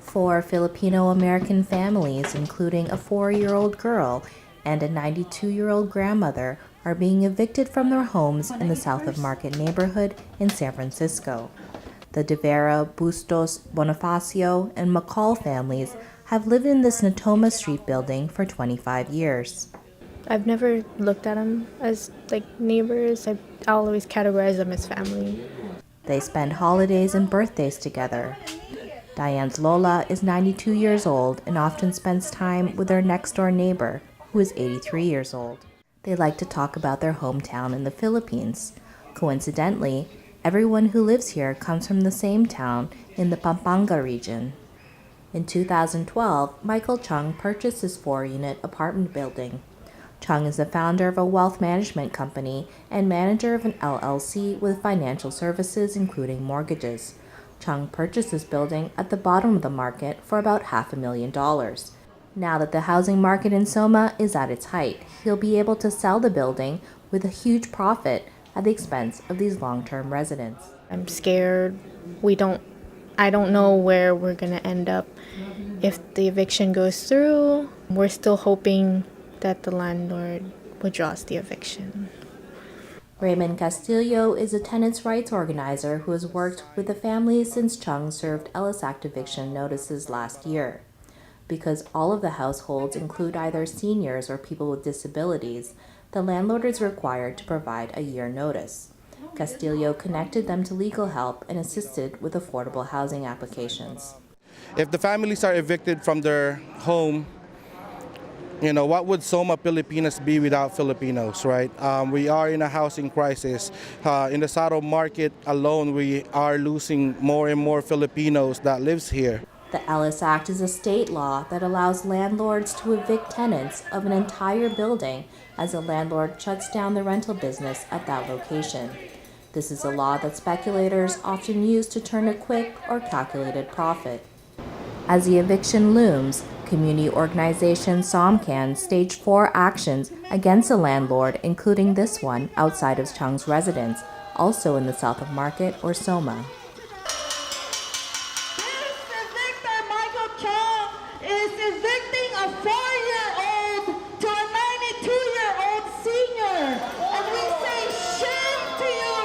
Four Filipino-American families, including a 4-year-old girl and a 92-year-old grandmother, are being evicted from their homes in the South of Market neighborhood in San Francisco. The De Vera, Bustos, Bonifacio, and McCall families have lived in this Natoma Street building for 25 years. I've never looked at them as neighbors. I'll always categorize them as family. They spend holidays and birthdays together. Diane's Lola is 92 years old and often spends time with her next-door neighbor, who is 83 years old. They like to talk about their hometown in the Philippines. Coincidentally, everyone who lives here comes from the same town in the Pampanga region. In 2012, Michael Chung purchased his 4-unit apartment building. Chung is the founder of a wealth management company and manager of an LLC with financial services, including mortgages. Chung purchased this building at the bottom of the market for about $500,000. Now that the housing market in Soma is at its height, he'll be able to sell the building with a huge profit at the expense of these long-term residents. I'm scared. I don't know where we're going to end up if the eviction goes through. We're still hoping that the landlord withdraws the eviction. Raymond Castillo is a tenants' rights organizer who has worked with the family since Chung served Ellis Act eviction notices last year. Because all of the households include either seniors or people with disabilities, the landlord is required to provide a year notice. Castillo connected them to legal help and assisted with affordable housing applications. If the families are evicted from their home, what would Soma Pilipinas be without Filipinos, right? We are in a housing crisis. In the Saro market alone, we are losing more and more Filipinos that lives here. The Ellis Act is a state law that allows landlords to evict tenants of an entire building as a landlord shuts down the rental business at that location. This is a law that speculators often use to turn a quick or calculated profit. As the eviction looms, community organization SOMCAN staged 4 actions against the landlord, including this one outside of Chung's residence, also in the South of Market or Soma. Is evicting a 4-year-old to a 92-year-old senior. And we say shame to you.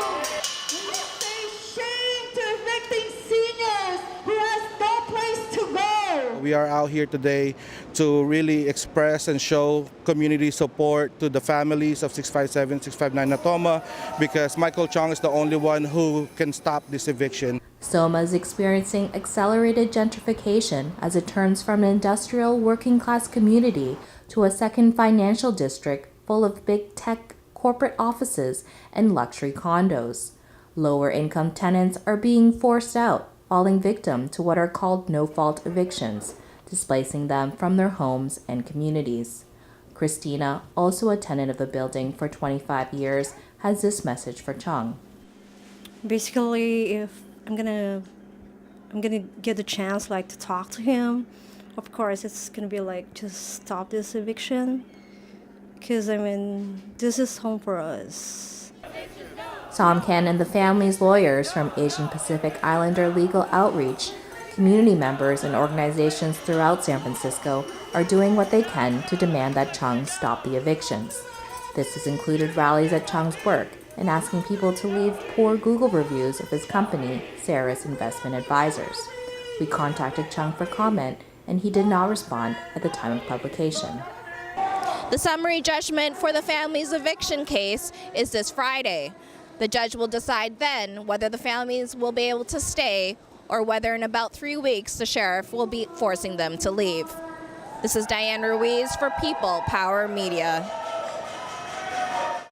We say shame to evicting seniors who has no place to go. We are out here today to really express and show community support to the families of 657, 659 Natoma, because Michael Chung is the only one who can stop this eviction. Soma is experiencing accelerated gentrification as it turns from an industrial working-class community to a second financial district full of big tech corporate offices and luxury condos. Lower-income tenants are being forced out, falling victim to what are called no-fault evictions, displacing them from their homes and communities. Christina, also a tenant of the building for 25 years, has this message for Chung. Basically, if I'm gonna get the chance to talk to him, of course it's gonna be just stop this eviction, because this is home for us. SOMCAN and the family's lawyers from Asian Pacific Islander Legal Outreach, community members and organizations throughout San Francisco are doing what they can to demand that Chung stop the evictions. This has included rallies at Chung's work and asking people to leave poor Google reviews of his company, Sarah's Investment Advisors. We contacted Chung for comment, and he did not respond at the time of publication. The summary judgment for the family's eviction case is this Friday. The judge will decide then whether the families will be able to stay or whether in about 3 weeks the sheriff will be forcing them to leave. This is Diane Ruiz for People Power Media.